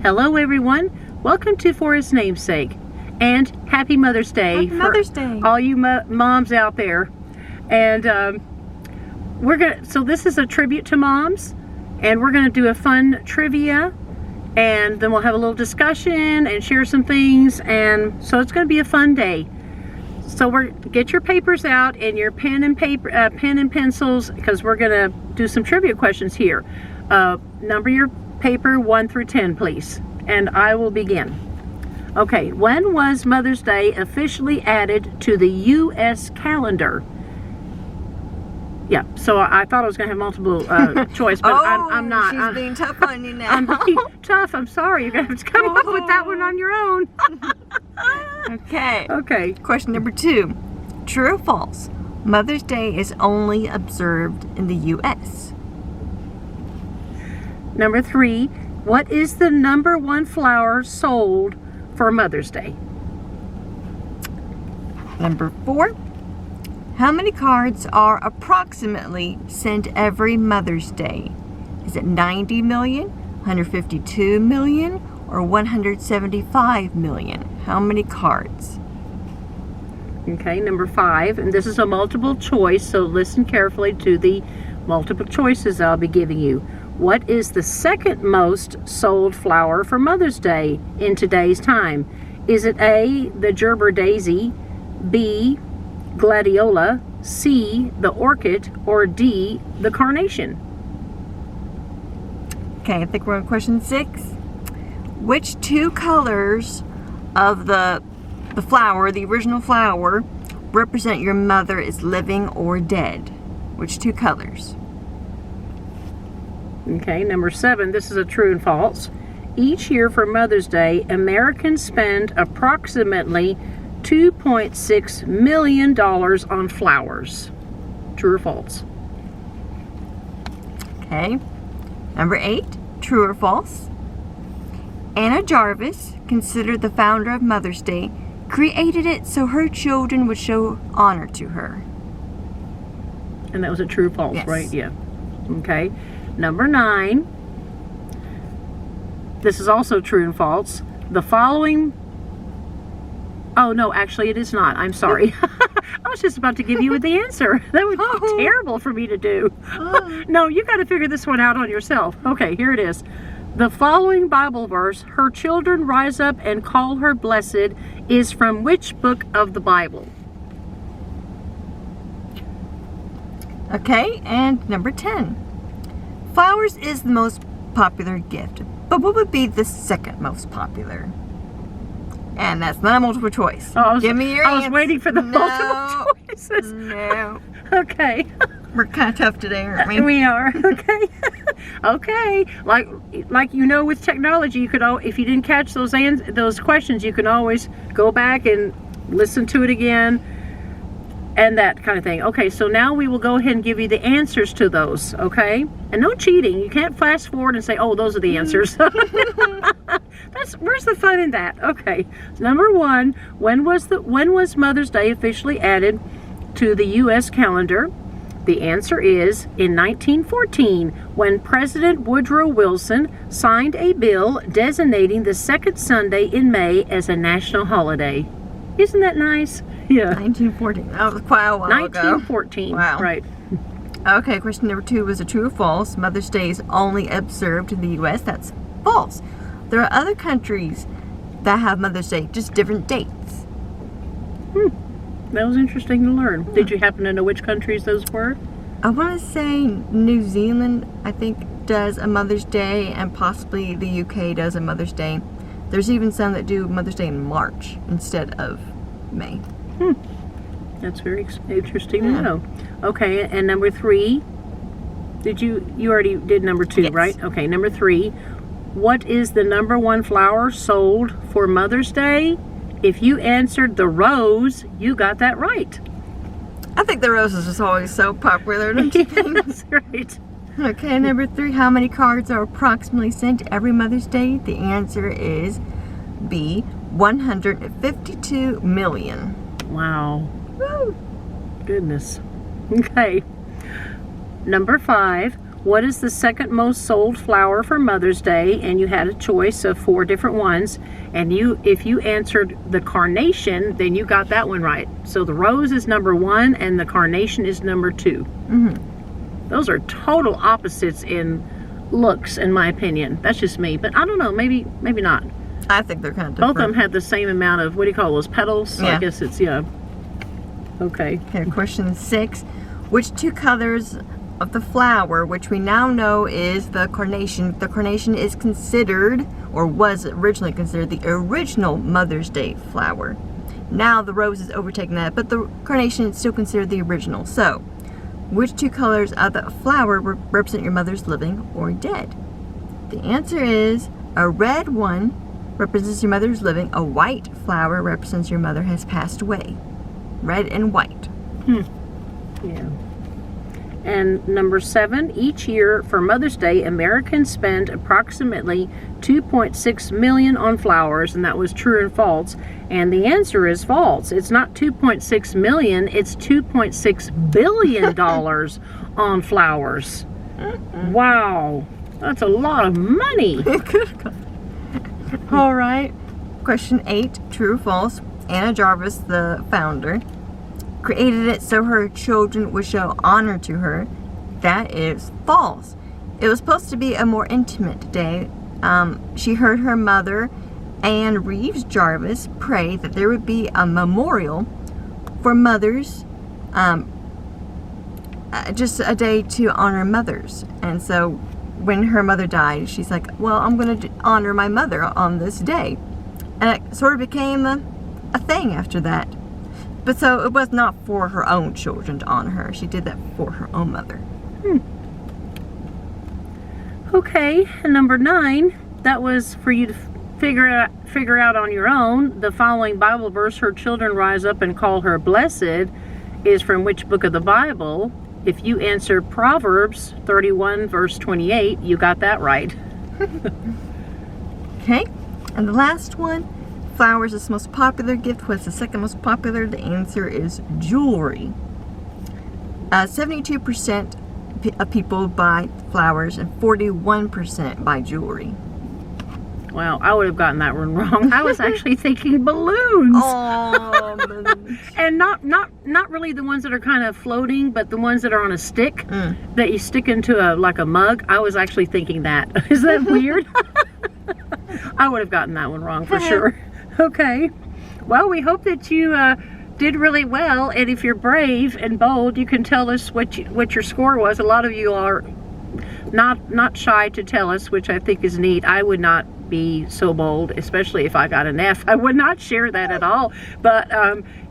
Hello everyone, welcome to For His Namesake, and Happy Mother's Day. Happy Mother's Day. All you moms out there. And so this is a tribute to moms, and we're gonna do a fun trivia, and then we'll have a little discussion and share some things, and so it's gonna be a fun day. So get your papers out and your pen and pencils, because we're gonna do some trivia questions here. Number your paper 1 through 10, please, and I will begin. Okay, when was Mother's Day officially added to the U.S. calendar? Yeah, so I thought I was going to have multiple choice, but I'm not. She's being tough on you now. I'm being tough. I'm sorry. You're going to have to come up with that one on your own. Okay. Okay. Question number 2. True or false? Mother's Day is only observed in the U.S. Number 3. What is the #1 flower sold for Mother's Day? Number 4. How many cards are approximately sent every Mother's Day? Is it 90 million, 152 million, or 175 million? How many cards? Okay, number 5, and this is a multiple choice, so listen carefully to the multiple choices I'll be giving you. What is the second most sold flower for Mother's Day in today's time? Is it A, the Gerber daisy, B, gladiola, C, the orchid, or D, the carnation? Okay, I think we're on question 6. Which 2 colors of the flower, the original flower, represent your mother is living or dead? Which 2 colors? Okay, number 7, this is a true and false. Each year for Mother's Day, Americans spend approximately $2.6 million on flowers. True or false? Okay. Number 8, true or false? Anna Jarvis, considered the founder of Mother's Day, created it so her children would show honor to her. And that was a true or false, Yes. right? Yeah. Okay. Number 9. This is also true and false. The following... Oh, no, actually it is not. I'm sorry. I was just about to give you the answer. That would be terrible for me to do. No, you got to figure this one out on yourself. Okay, here it is. The following Bible verse, her children rise up and call her blessed, is from which book of the Bible? Okay, and number 10. Flowers is the most popular gift, but what would be the second most popular? And that's not a multiple choice. Give me your answer. I was waiting for the multiple choices. No. Okay. We're kind of tough today, aren't we? We are. Okay. Okay. Like you know, with technology, you could if you didn't catch those questions, you can always go back and listen to it again, and that kind of thing. Okay, so now we will go ahead and give you the answers to those. Okay, and no cheating. You can't fast forward and say, "Oh, those are the answers." Where's the fun in that? Okay, so number 1, when was Mother's Day officially added to the U.S. calendar? The answer is in 1914, when President Woodrow Wilson signed a bill designating the second Sunday in May as a national holiday. Isn't that nice? Yeah. 1914. That was quite a while 1914. ago. Wow. Right. Okay, question number 2 was a true or false. Mother's Day is only observed in the U.S. That's false. There are other countries that have Mother's Day, just different dates. That was interesting to learn. Did you happen to know which countries those were? I want to say New Zealand, I think, does a Mother's Day, and possibly the UK does a Mother's Day. There's even some that do Mother's Day in March instead of May. That's very interesting to know. Okay, and number 3, you already did number 2, Yes. right? Okay, number 3, what is the #1 flower sold for Mother's Day? If you answered the rose, you got that right. I think the rose is just always so popular, don't you think? That's right. Okay, number 3, how many cards are approximately sent every Mother's Day? The answer is B, 152 million. Wow. Woo! Goodness. Okay. Number 5, What is the second most sold flower for Mother's Day? And you had a choice of 4 different ones. And if you answered the carnation, then you got that one right. So the rose is number 1 and the carnation is number 2. Those are total opposites in looks, in my opinion. That's just me. But I don't know, maybe not. I think they're kind of Both different. of them had the same amount of, what do you call those, petals? So Yeah. I guess it's, yeah. Okay. Okay, question 6. Which 2 colors of the flower, which we now know is the carnation is considered, or was originally considered, the original Mother's Day flower. Now the rose has overtaken that, but the carnation is still considered the original. So, which 2 colors of the flower represent your mother's living or dead? The answer is a red one represents your mother's living, a white flower represents your mother has passed away. Red and white. Yeah. And number 7, each year for Mother's Day, Americans spend approximately $2.6 million on flowers, and that was true and false. And the answer is false. It's not $2.6 million, it's $2.6 billion on flowers. Wow. That's a lot of money. All right. Question 8, true or false? Anna Jarvis, the founder, created it so her children would show honor to her. That is false. It was supposed to be a more intimate day. She heard her mother, Anne Reeves Jarvis, pray that there would be a memorial for mothers, just a day to honor mothers. And so when her mother died, she's like, well, I'm going to honor my mother on this day. And it sort of became a thing after that. But so it was not for her own children to honor her. She did that for her own mother. Okay, and number 9, that was for you to figure out on your own. The following Bible verse, her children rise up and call her blessed, is from which book of the Bible? If you answer Proverbs 31 verse 28, you got that right. Okay, and the last one, flowers is the most popular gift. What's the second most popular? The answer is jewelry. 72% of people buy flowers and 41% buy jewelry. Well, I would have gotten that one wrong. I was actually thinking balloons. Oh, And not really the ones that are kind of floating, but the ones that are on a stick that you stick into like a mug. I was actually thinking that. Is that weird? I would have gotten that one wrong for sure. Okay. Well, we hope that you did really well, and if you're brave and bold, you can tell us what your score was. A lot of you are not shy to tell us, which I think is neat. I would not be so bold, especially if I got an F. I would not share that at all. But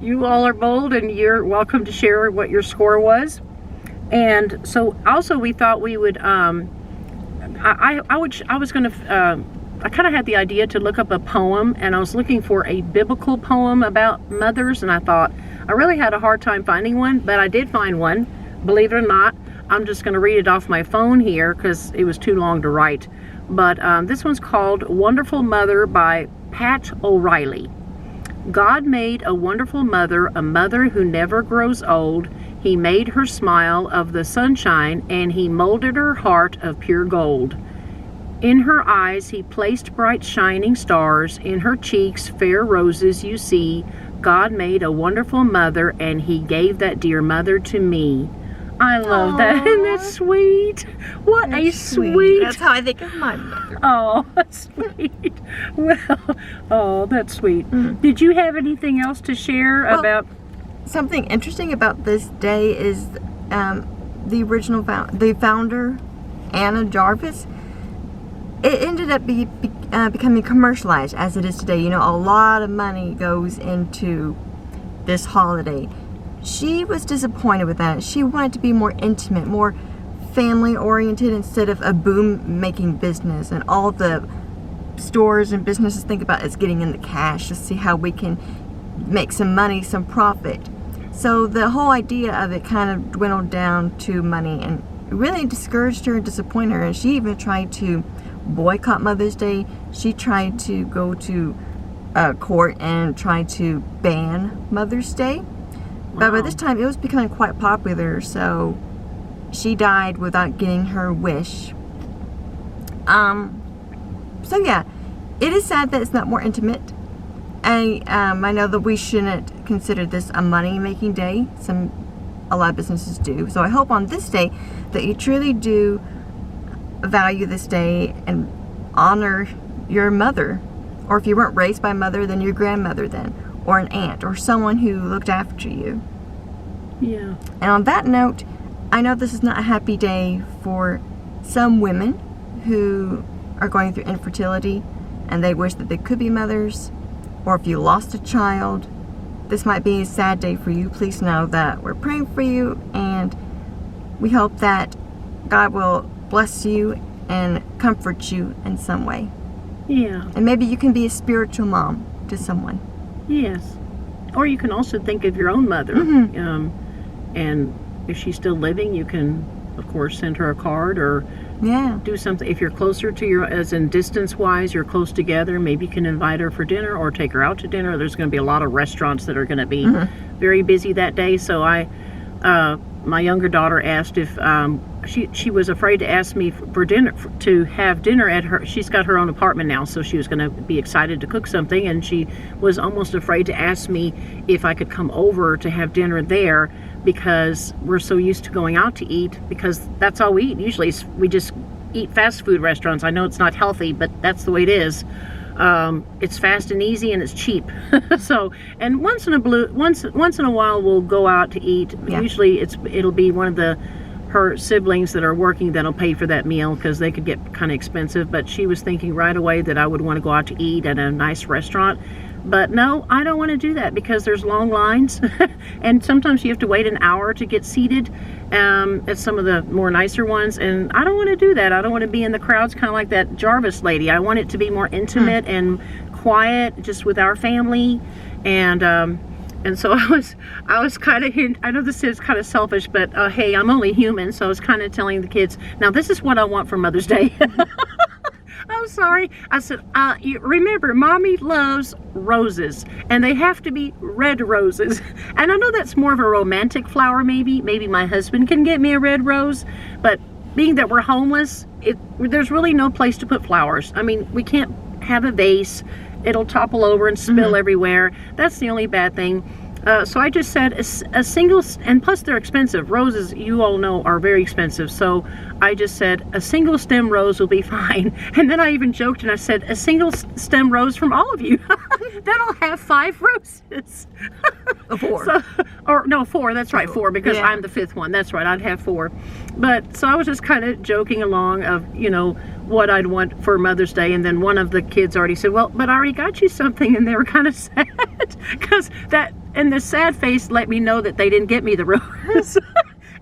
you all are bold, and you're welcome to share what your score was. And so also we thought we would I kind of had the idea to look up a poem, and I was looking for a biblical poem about mothers, and I thought I really had a hard time finding one, but I did find one. Believe it or not, I'm just going to read it off my phone here because it was too long to write. But this one's called Wonderful Mother by Pat O'Reilly. God made a wonderful mother, a mother who never grows old. He made her smile of the sunshine, and he molded her heart of pure gold. In her eyes he placed bright shining stars, in her cheeks fair roses you see. God made a wonderful mother, and he gave that dear mother to me. I love that. Isn't that sweet? What a sweet. That's how I think of my mother. Oh, that's sweet. Well, oh, that's sweet. Did you have anything else to share about? Something interesting about this day is the founder, Anna Jarvis. It ended up becoming commercialized as it is today. You know, a lot of money goes into this holiday. She was disappointed with that. She wanted to be more intimate, more family-oriented instead of a boom-making business. And all the stores and businesses think about is getting in the cash to see how we can make some money, some profit. So the whole idea of it kind of dwindled down to money, and it really discouraged her and disappointed her. And she even tried to boycott Mother's Day. She tried to go to court and try to ban Mother's Day. But by this time, it was becoming quite popular, so she died without getting her wish. So yeah, it is sad that it's not more intimate. I know that we shouldn't consider this a money-making day. A lot of businesses do. So I hope on this day that you truly do value this day and honor your mother. Or if you weren't raised by a mother, then your grandmother then. Or an aunt. Or someone who looked after you. Yeah. And on that note, I know this is not a happy day for some women who are going through infertility and they wish that they could be mothers. Or if you lost a child, this might be a sad day for you. Please know that we're praying for you, and we hope that God will bless you and comfort you in some way. Yeah. And maybe you can be a spiritual mom to someone. Yes. Or you can also think of your own mother. And if she's still living, you can, of course, send her a card or Yeah. do something. If you're closer to your, as in distance-wise, you're close together, maybe you can invite her for dinner or take her out to dinner. There's going to be a lot of restaurants that are going to be very busy that day. So my younger daughter asked if she was afraid to ask me for dinner, to have dinner at her. She's got her own apartment now, so she was going to be excited to cook something, and she was almost afraid to ask me if I could come over to have dinner there, because we're so used to going out to eat, because that's all we eat. Usually we just eat fast food restaurants. I know it's not healthy, but that's the way it is. It's fast and easy, and it's cheap. So, and once in a while we'll go out to eat. Yeah. Usually it'll be one of her siblings that are working that'll pay for that meal, because they could get kind of expensive. But she was thinking right away that I would want to go out to eat at a nice restaurant. But no, I don't want to do that, because there's long lines and sometimes you have to wait an hour to get seated at some of the more nicer ones, and I don't want to do that. I don't want to be in the crowds kind of like that Jarvis lady. I want it to be more intimate and quiet, just with our family. And so I was kind of I know this is kind of selfish, but hey, I'm only human, so I was kind of telling the kids, now this is what I want for Mother's Day. I'm sorry. I said, you remember, Mommy loves roses, and they have to be red roses. And I know that's more of a romantic flower, maybe. Maybe my husband can get me a red rose, but being that we're homeless, there's really no place to put flowers. I mean, we can't have a vase. It'll topple over and spill everywhere. That's the only bad thing. So I just said a single, and plus they're expensive. Roses, you all know, are very expensive. So I just said a single stem rose will be fine. And then I even joked and I said a single stem rose from all of you. Then I'll have 5 roses. 4. So, or no, 4. That's right, 4, because Yeah. I'm the 5th one. That's right, I'd have 4. But so I was just kind of joking along of, what I'd want for Mother's Day. And then one of the kids already said, well, but I already got you something. And they were kind of sad, because that, and the sad face let me know that they didn't get me the rose.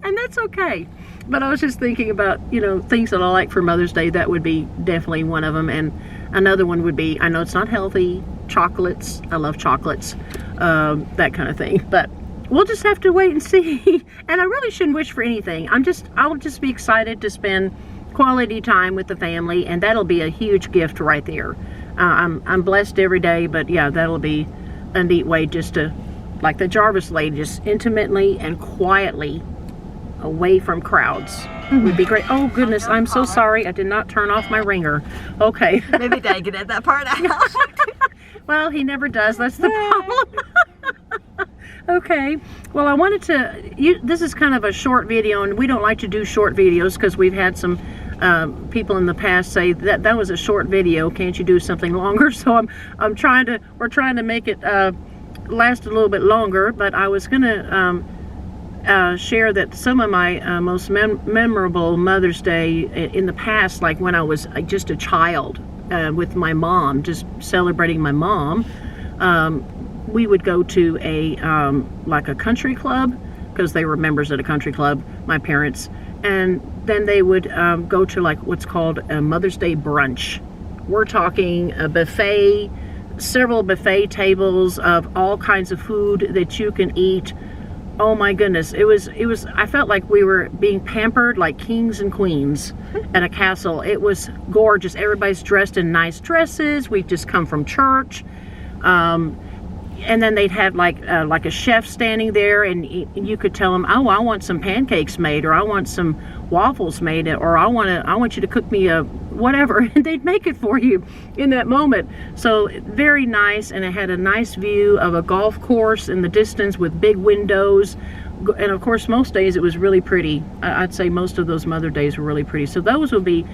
And that's okay. But I was just thinking about, things that I like for Mother's Day. That would be definitely one of them. And another one would be, I know it's not healthy, chocolates. I love chocolates, that kind of thing. But we'll just have to wait and see. And I really shouldn't wish for anything. I'll just be excited to spend quality time with the family, and that'll be a huge gift right there. I'm blessed every day, but yeah, that'll be a neat way just to, like the Jarvis lady, just intimately and quietly away from crowds would be great. Oh goodness, I'm so sorry. I did not turn off my ringer. Okay. Maybe Dad can edit that part out. Well, he never does. That's the problem. Okay. Well, I wanted to, this is kind of a short video, and we don't like to do short videos because we've had some people in the past say that was a short video. Can't you do something longer? So we're trying to make it last a little bit longer. But I was gonna share that some of my most memorable Mother's Day in the past, like when I was just a child with my mom, just celebrating my mom. We would go to like a country club, because they were members at a country club, my parents, and then they would go to like what's called a Mother's Day brunch. We're talking a buffet, several buffet tables of all kinds of food that you can eat. Oh my goodness, it was I felt like we were being pampered like kings and queens at a castle. It was gorgeous. Everybody's dressed in nice dresses. We've just come from church. and then they'd have like a chef standing there, and you could tell them, oh, I want some pancakes made, or I want some waffles made, or I want you to cook me a whatever, and they'd make it for you in that moment. So very nice, and it had a nice view of a golf course in the distance with big windows. And of course, most days it was really pretty. I'd say most of those Mother Days were really pretty. So those would be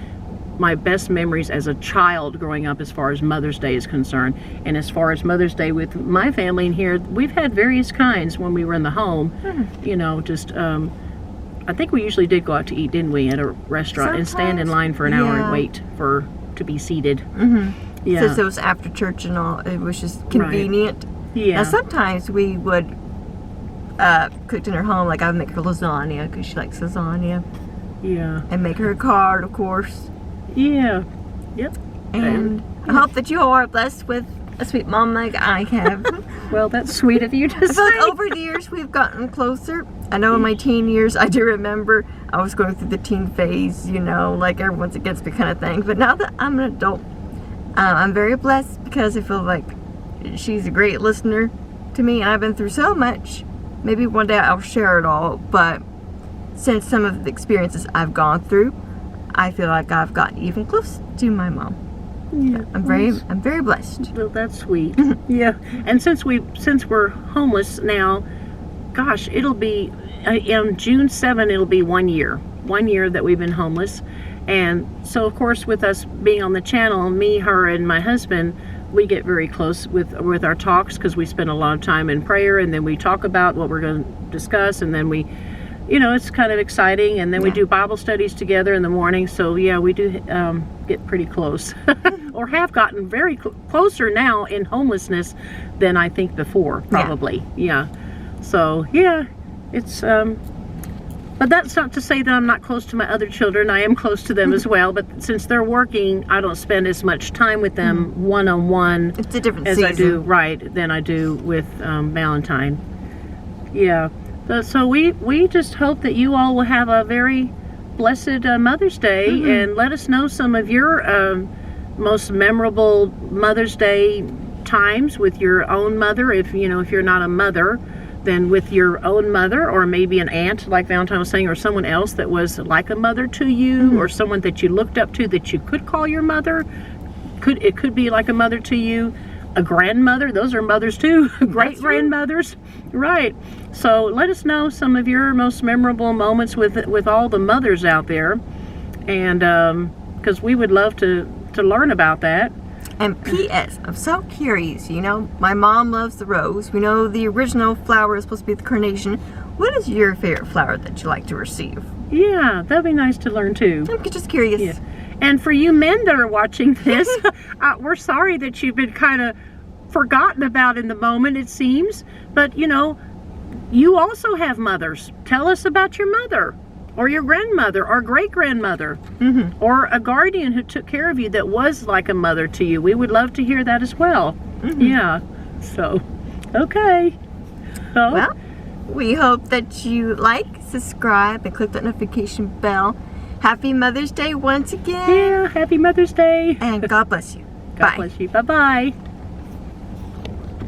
my best memories as a child growing up as far as Mother's Day is concerned. And as far as Mother's Day with my family in here, we've had various kinds when we were in the home. You know, just I think we usually did go out to eat, didn't we, at a restaurant and stand in line for an hour and wait to be seated. Yeah. Since it was after church and all, it was just convenient. Yeah. Now sometimes we would cook dinner home, like I would make her lasagna because she likes lasagna. Yeah. And make her a card, of course. Yeah. Yep. And I hope that you all are blessed with a sweet mom like I have. Well, that's sweet of you to I feel say. like over the years we've gotten closer. I know in my teen years, I do remember I was going through the teen phase, you know, like everyone's against me kind of thing. But now that I'm an adult, I'm very blessed because I feel like she's a great listener to me, and I've been through so much. Maybe one day I'll share it all, but since some of the experiences I've gone through, I feel like I've gotten even close to my mom. Yeah. I'm very blessed. Well, that's sweet. Yeah. And since we're homeless now, gosh, it'll be on June 7, it'll be 1 year. 1 year that we've been homeless. And so of course, with us being on the channel, me, her, and my husband, we get very close with our talks because we spend a lot of time in prayer, and then we talk about what we're going to discuss, and then we, you know, it's kind of exciting, and then we do Bible studies together in the morning. So yeah, we do get pretty close, or have gotten very closer now in homelessness than I think before, probably. Yeah. So yeah, it's but that's not to say that I'm not close to my other children. I am close to them as well, but since they're working, I don't spend as much time with them one-on-one It's a different as season. I do than I do with Valentine. Yeah. So we just hope that you all will have a very blessed Mother's Day, and let us know some of your most memorable Mother's Day times with your own mother. If you're not a mother, then with your own mother, or maybe an aunt, like Valentine was saying, or someone else that was like a mother to you, or someone that you looked up to that you could call your mother. It could be like a mother to you. A grandmother, those are mothers too. Great grandmothers, right? So let us know some of your most memorable moments with all the mothers out there, and because we would love to learn about that. And P.S. I'm so curious, you know, my mom loves the rose. We know the original flower is supposed to be the carnation. What is your favorite flower that you like to receive? Yeah, that'd be nice to learn too. I'm just curious. Yeah. And for you men that are watching this, we're sorry that you've been kind of forgotten about in the moment, it seems. But, you know, you also have mothers. Tell us about your mother, or your grandmother, or great-grandmother, or a guardian who took care of you that was like a mother to you. We would love to hear that as well. Yeah. So, okay. So, Well, we hope that you like, subscribe, and click that notification bell. Happy Mother's Day once again. yeah, happy Mother's Day. And God bless you. God Bye. bless you. Bye-bye.